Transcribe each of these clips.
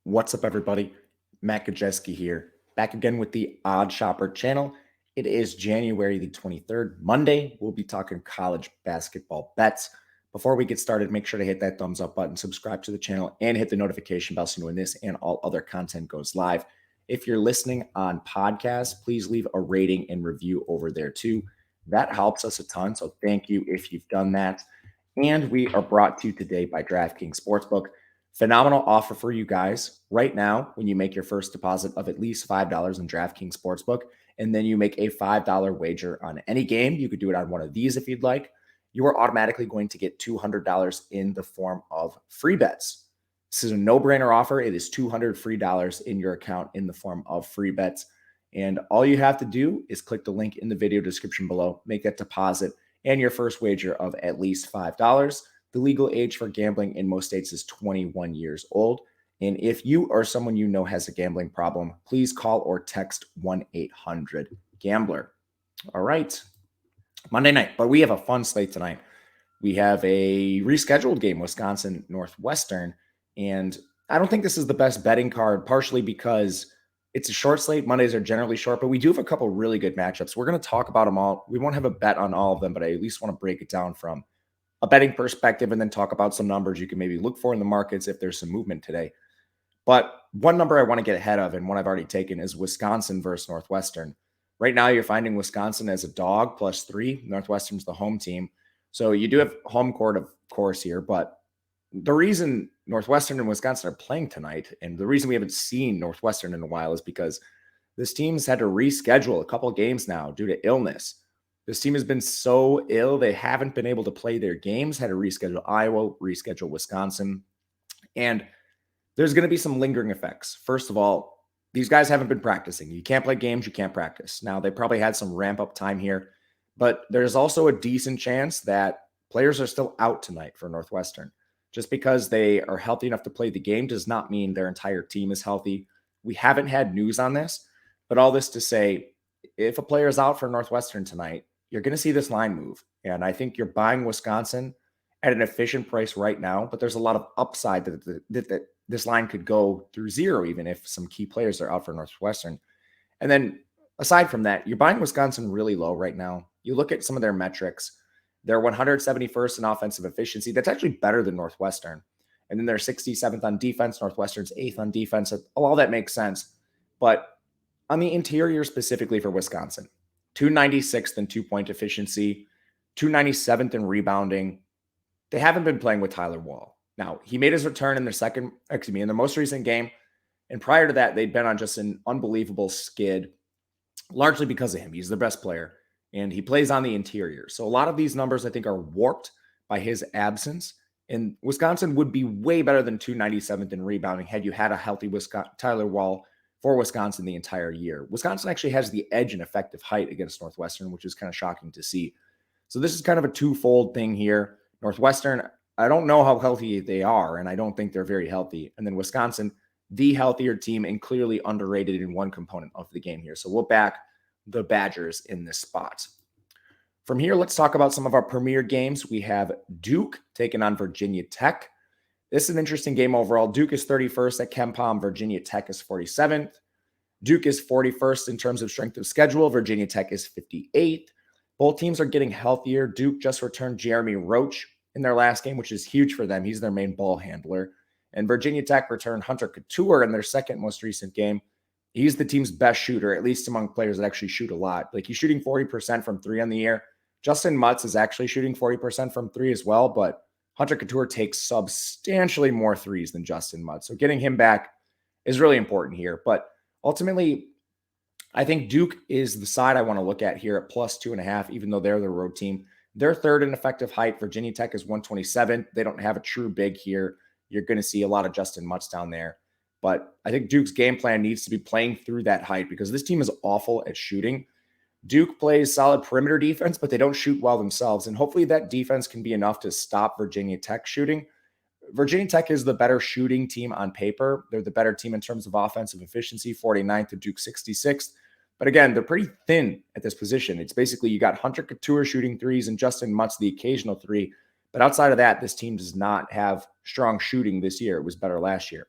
What's up, everybody? Matt Kajeski here, back again with the Odd Shopper channel. It is January the 23rd, Monday. We'll be talking college basketball bets. Before we get started, make sure to hit that thumbs up button, subscribe to the channel, and hit the notification bell so you know when this and all other content goes live. If you're listening on podcast, please leave a rating and review over there too. That helps us a ton, so thank you if you've done that. And we are brought to you today by DraftKings Sportsbook. Phenomenal offer for you guys right now when you make your first deposit of at least $5 in DraftKings Sportsbook, and then you make a $5 wager on any game. You could do it on one of these if you'd like. You are automatically going to get $200 in the form of free bets. This is a no-brainer offer. It is $200 free in your account in the form of free bets. And all you have to do is click the link in the video description below, make that deposit, and your first wager of at least $5. The legal age for gambling in most states is 21 years old. And if you or someone you know has a gambling problem, please call or text 1-800-GAMBLER. All right, Monday night, but we have a fun slate tonight. We have a rescheduled game, Wisconsin Northwestern, and I don't think this is the best betting card, partially because it's a short slate. Mondays are generally short, but we do have a couple really good matchups. We're going to talk about them all. We won't have a bet on all of them, but I at least want to break it down from a betting perspective and then talk about some numbers you can maybe look for in the markets if there's some movement today. But one number I want to get ahead of, and one I've already taken, is Wisconsin versus Northwestern. Right now, you're finding Wisconsin as a dog +3. Northwestern's the home team. So you do have home court, of course, here. But the reason Northwestern and Wisconsin are playing tonight, and the reason we haven't seen Northwestern in a while, is because this team's had to reschedule a couple games now due to illness. This team has been so ill, they haven't been able to play their games, had to reschedule Iowa, reschedule Wisconsin. And there's going to be some lingering effects. First of all, these guys haven't been practicing. You can't play games, you can't practice. Now, they probably had some ramp-up time here, but there's also a decent chance that players are still out tonight for Northwestern. Just because they are healthy enough to play the game does not mean their entire team is healthy. We haven't had news on this, but all this to say, if a player is out for Northwestern tonight, you're going to see this line move. And I think you're buying Wisconsin at an efficient price right now, but there's a lot of upside that this line could go through zero, even if some key players are out for Northwestern. And then aside from that, you're buying Wisconsin really low right now. You look at some of their metrics, they're 171st in offensive efficiency. That's actually better than Northwestern. And then they're 67th on defense. Northwestern's 8th on defense. All that makes sense. But on the interior specifically for Wisconsin, 296th in two-point efficiency, 297th in rebounding. They haven't been playing with Tyler Wall. Now, he made his return in the most recent game. And prior to that, they'd been on just an unbelievable skid, largely because of him. He's the best player, and he plays on the interior. So a lot of these numbers, I think, are warped by his absence. And Wisconsin would be way better than 297th in rebounding had you had a healthy Tyler Wall for Wisconsin the entire year. Wisconsin actually has the edge in effective height against Northwestern, which is kind of shocking to see. So this is kind of a twofold thing here. Northwestern, I don't know how healthy they are, and I don't think they're very healthy. And then Wisconsin, the healthier team and clearly underrated in one component of the game here. So we'll back the Badgers in this spot. From here, let's talk about some of our premier games. We have Duke taking on Virginia Tech. This is an interesting game overall. Duke is 31st at KenPom. Virginia Tech is 47th. Duke is 41st in terms of strength of schedule. Virginia Tech is 58th. Both teams are getting healthier. Duke just returned Jeremy Roach in their last game, which is huge for them. He's their main ball handler. And Virginia Tech returned Hunter Couture in their second most recent game. He's the team's best shooter, at least among players that actually shoot a lot. Like, he's shooting 40% from three on the year. Justin Mutz is actually shooting 40% from three as well, but Hunter Couture takes substantially more threes than Justin Mutz. So getting him back is really important here. But ultimately, I think Duke is the side I want to look at here at +2.5, even though they're the road team. They're third in effective height. Virginia Tech is 127. They don't have a true big here. You're going to see a lot of Justin Mutz down there. But I think Duke's game plan needs to be playing through that height because this team is awful at shooting. Duke plays solid perimeter defense, but they don't shoot well themselves. And hopefully that defense can be enough to stop Virginia Tech shooting. Virginia Tech is the better shooting team on paper. They're the better team in terms of offensive efficiency, 49th to Duke 66th. But again, they're pretty thin at this position. It's basically you got Hunter Couture shooting threes and Justin Mutz the occasional three. But outside of that, this team does not have strong shooting this year. It was better last year.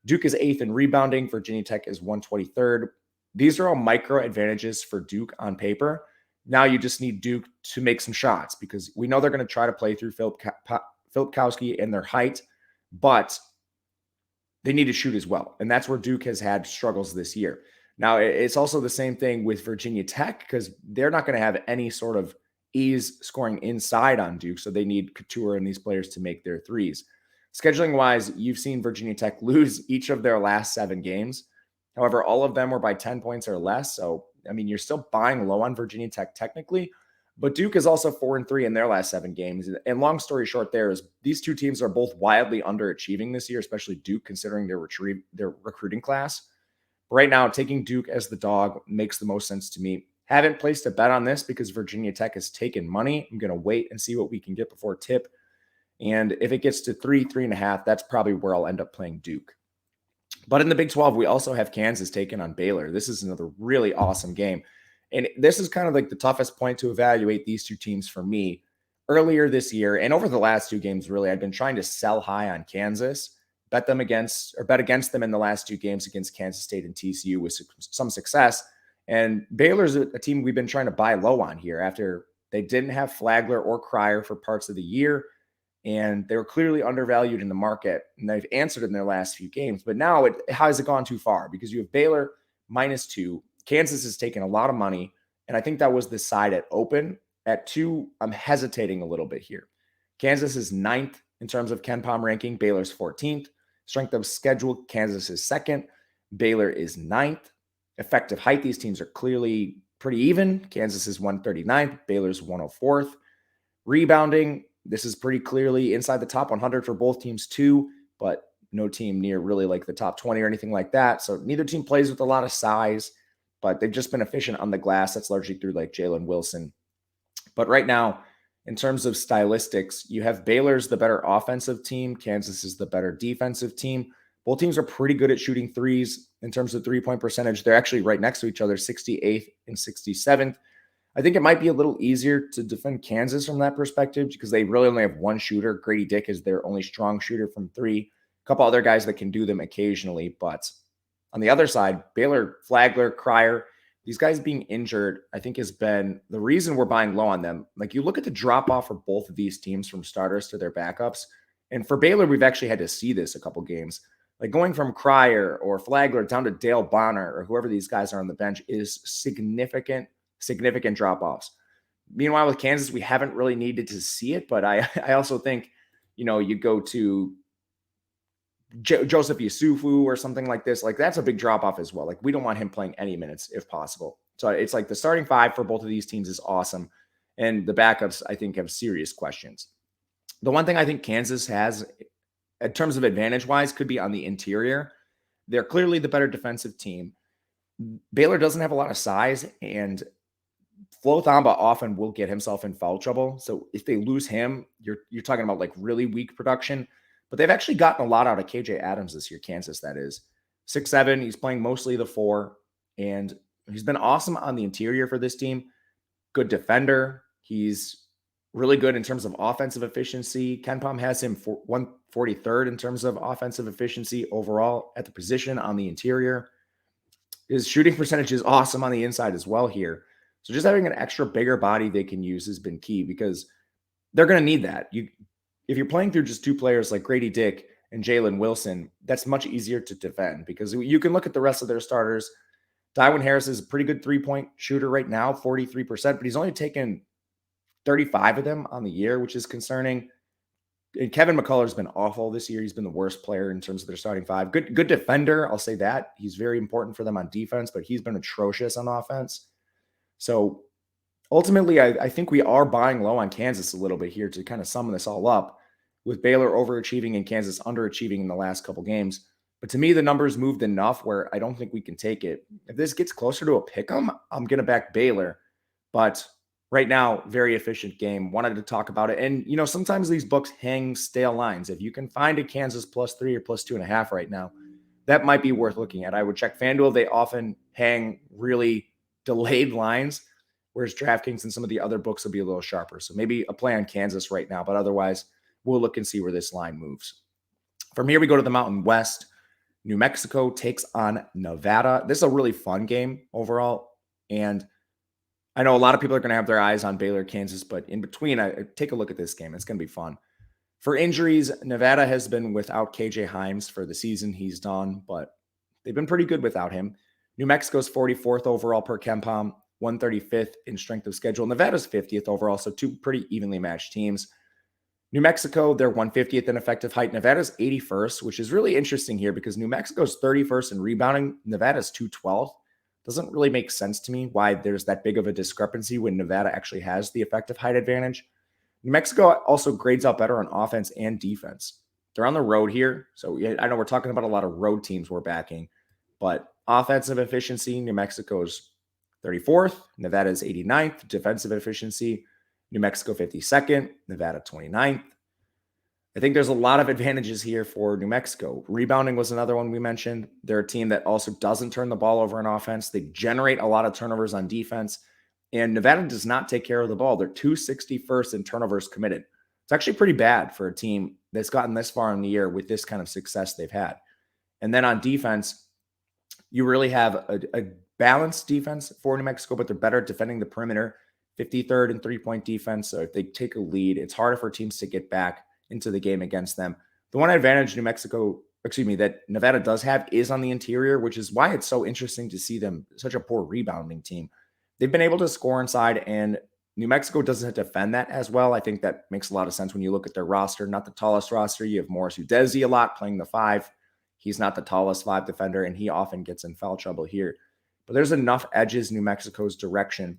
Duke is 8th in rebounding. Virginia Tech is 123rd. These are all micro advantages for Duke on paper. Now you just need Duke to make some shots because we know they're going to try to play through Filipkowski and their height, but they need to shoot as well. And that's where Duke has had struggles this year. Now, it's also the same thing with Virginia Tech because they're not going to have any sort of ease scoring inside on Duke, so they need Couture and these players to make their threes. Scheduling-wise, you've seen Virginia Tech lose each of their last 7 games. However, all of them were by 10 points or less. So, I mean, you're still buying low on Virginia Tech technically, but Duke is also 4-3 in their last 7 games. And long story short, these two teams are both wildly underachieving this year, especially Duke, considering their recruiting class. Right now, taking Duke as the dog makes the most sense to me. Haven't placed a bet on this because Virginia Tech has taken money. I'm going to wait and see what we can get before tip. And if it gets to 3.5, that's probably where I'll end up playing Duke. But in the Big 12, we also have Kansas taking on Baylor. This is another really awesome game. And this is kind of like the toughest point to evaluate these two teams for me. Earlier this year, and over the last 2 games, really, I've been trying to sell high on Kansas, bet against them in the last 2 games against Kansas State and TCU with some success. And Baylor's a team we've been trying to buy low on here after they didn't have Flagler or Cryer for parts of the year. And they were clearly undervalued in the market, and they've answered in their last few games. But now has it gone too far? Because you have Baylor -2. Kansas has taken a lot of money, and I think that was the side at open. At 2, I'm hesitating a little bit here. Kansas is 9th in terms of KenPom ranking. Baylor's 14th. Strength of schedule, Kansas is 2nd. Baylor is 9th. Effective height, these teams are clearly pretty even. Kansas is 139th. Baylor's 104th. Rebounding, this is pretty clearly inside the top 100 for both teams too, but no team near really like the top 20 or anything like that. So neither team plays with a lot of size, but they've just been efficient on the glass. That's largely through like Jalen Wilson. But right now, in terms of stylistics, you have Baylor's the better offensive team. Kansas is the better defensive team. Both teams are pretty good at shooting threes in terms of three-point percentage. They're actually right next to each other, 68th and 67th. I think it might be a little easier to defend Kansas from that perspective because they really only have one shooter. Grady Dick is their only strong shooter from 3. A couple other guys that can do them occasionally. But on the other side, Baylor, Flagler, Cryer, these guys being injured, I think has been the reason we're buying low on them. Like you look at the drop-off for both of these teams from starters to their backups. And for Baylor, we've actually had to see this a couple games. Like going from Cryer or Flagler down to Dale Bonner or whoever these guys are on the bench is significant drop-offs. Meanwhile, with Kansas, we haven't really needed to see it, but I also think, you go to Joseph Yusufu or something like this, like that's a big drop-off as well. Like we don't want him playing any minutes if possible. So it's like the starting 5 for both of these teams is awesome. And the backups, I think, have serious questions. The one thing I think Kansas has in terms of advantage-wise could be on the interior. They're clearly the better defensive team. Baylor doesn't have a lot of size, and Flo Thamba often will get himself in foul trouble. So if they lose him, you're talking about like really weak production. But they've actually gotten a lot out of KJ Adams this year, Kansas, that is. 6'7", he's playing mostly the 4, and he's been awesome on the interior for this team. Good defender. He's really good in terms of offensive efficiency. KenPom has him 143rd in terms of offensive efficiency overall at the position on the interior. His shooting percentage is awesome on the inside as well here. So just having an extra bigger body they can use has been key because they're going to need that. If you're playing through just 2 players like Grady Dick and Jalen Wilson, that's much easier to defend because you can look at the rest of their starters. Dywin Harris is a pretty good 3-point shooter right now, 43%, but he's only taken 35 of them on the year, which is concerning. And Kevin McCullough's been awful this year. He's been the worst player in terms of their starting 5. Good defender, I'll say that. He's very important for them on defense, but he's been atrocious on offense. So ultimately, I think we are buying low on Kansas a little bit here to kind of sum this all up, with Baylor overachieving and Kansas underachieving in the last couple games. But to me, the numbers moved enough where I don't think we can take it. If this gets closer to a pick 'em, I'm going to back Baylor. But right now, very efficient game. Wanted to talk about it. And, sometimes these books hang stale lines. If you can find a Kansas +3 or +2.5 right now, that might be worth looking at. I would check FanDuel. They often hang really delayed lines, whereas DraftKings and some of the other books will be a little sharper. So maybe a play on Kansas right now, but otherwise we'll look and see where this line moves. From here, we go to the Mountain West. New Mexico takes on Nevada. This is a really fun game overall. And I know a lot of people are going to have their eyes on Baylor, Kansas, but in between, I take a look at this game. It's going to be fun. For injuries, Nevada has been without KJ Himes for the season. He's done, but they've been pretty good without him. New Mexico's 44th overall per KenPom, 135th in strength of schedule. Nevada's 50th overall, so two pretty evenly matched teams. New Mexico, they're 150th in effective height. Nevada's 81st, which is really interesting here because New Mexico's 31st in rebounding. Nevada's 212th. Doesn't really make sense to me why there's that big of a discrepancy when Nevada actually has the effective height advantage. New Mexico also grades out better on offense and defense. They're on the road here. So I know we're talking about a lot of road teams we're backing, but offensive efficiency, New Mexico's 34th, Nevada's 89th. Defensive efficiency, New Mexico 52nd, Nevada 29th. I think there's a lot of advantages here for New Mexico. Rebounding was another one we mentioned. They're a team that also doesn't turn the ball over on offense. They generate a lot of turnovers on defense. And Nevada does not take care of the ball. They're 261st in turnovers committed. It's actually pretty bad for a team that's gotten this far in the year with this kind of success they've had. And then on defense, you really have a balanced defense for New Mexico, but they're better at defending the perimeter. 53rd in three-point defense. So if they take a lead, it's harder for teams to get back into the game against them. The one advantage that Nevada does have is on the interior, which is why it's so interesting to see them such a poor rebounding team. They've been able to score inside, and New Mexico doesn't defend that as well. I think that makes a lot of sense when you look at their roster. Not the tallest roster. You have Morris Udeze a lot playing the 5. He's not the tallest 5 defender, and he often gets in foul trouble here. But there's enough edges New Mexico's direction.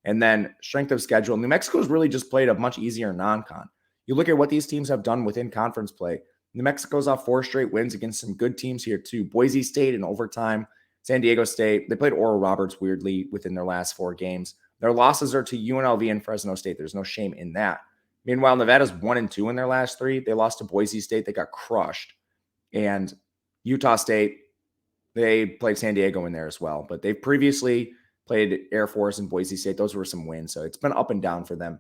And then strength of schedule. New Mexico's really just played a much easier non-con. You look at what these teams have done within conference play. New Mexico's off 4 straight wins against some good teams here too. Boise State in overtime, San Diego State. They played Oral Roberts weirdly within their last 4 games. Their losses are to UNLV and Fresno State. There's no shame in that. Meanwhile, Nevada's 1-2 in their last 3. They lost to Boise State. They got crushed. And Utah State, they played San Diego in there as well. But they've previously played Air Force and Boise State. Those were some wins. So it's been up and down for them.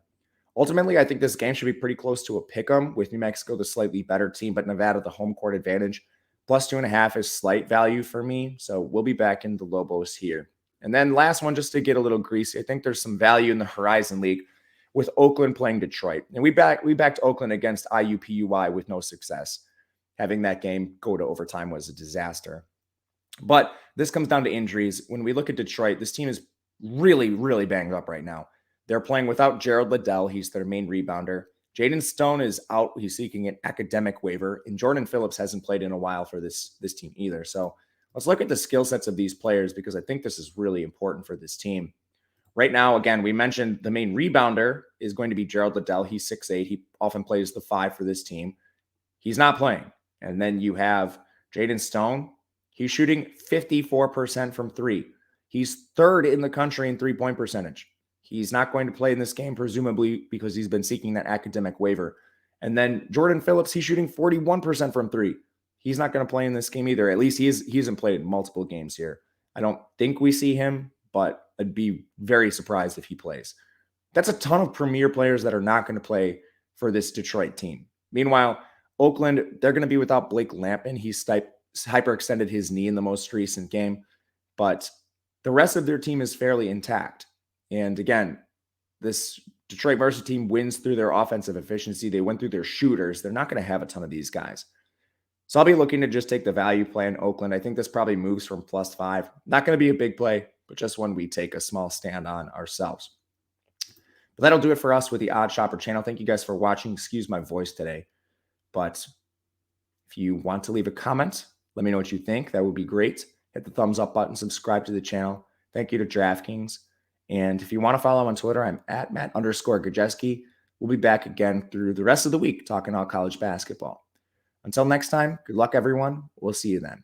Ultimately, I think this game should be pretty close to a pick-em with New Mexico, the slightly better team, but Nevada, the home court advantage. Plus 2.5 is slight value for me. So we'll be back in the Lobos here. And then last one, just to get a little greasy, I think there's some value in the Horizon League with Oakland playing Detroit. And we backed Oakland against IUPUI with no success. Having that game go to overtime was a disaster. But this comes down to injuries. When we look at Detroit, this team is really, really banged up right now. They're playing without Gerald Liddell. He's their main rebounder. Jaden Stone is out. He's seeking an academic waiver. And Jordan Phillips hasn't played in a while for this team either. So let's look at the skill sets of these players because I think this is really important for this team. Right now, again, we mentioned the main rebounder is going to be Gerald Liddell. He's 6'8". He often plays the 5 for this team. He's not playing. And then you have Jaden Stone. He's shooting 54% from 3. He's 3rd in the country in three-point percentage. He's not going to play in this game, presumably because he's been seeking that academic waiver. And then Jordan Phillips, he's shooting 41% from 3. He's not going to play in this game either. At least he hasn't played multiple games here. I don't think we see him, but I'd be very surprised if he plays. That's a ton of premier players that are not going to play for this Detroit team. Meanwhile, Oakland, they're going to be without Blake Lampin. He's hyperextended his knee in the most recent game, but the rest of their team is fairly intact. And again, this Detroit varsity team wins through their offensive efficiency. They win through their shooters. They're not going to have a ton of these guys. So I'll be looking to just take the value play in Oakland. I think this probably moves from +5. Not going to be a big play, but just one we take a small stand on ourselves. But that'll do it for us with the Odd Shopper channel. Thank you guys for watching. Excuse my voice today. But if you want to leave a comment, let me know what you think. That would be great. Hit the thumbs up button, subscribe to the channel. Thank you to DraftKings. And if you want to follow on Twitter, I'm at Matt_Gajeski. We'll be back again through the rest of the week talking all college basketball. Until next time, good luck, everyone. We'll see you then.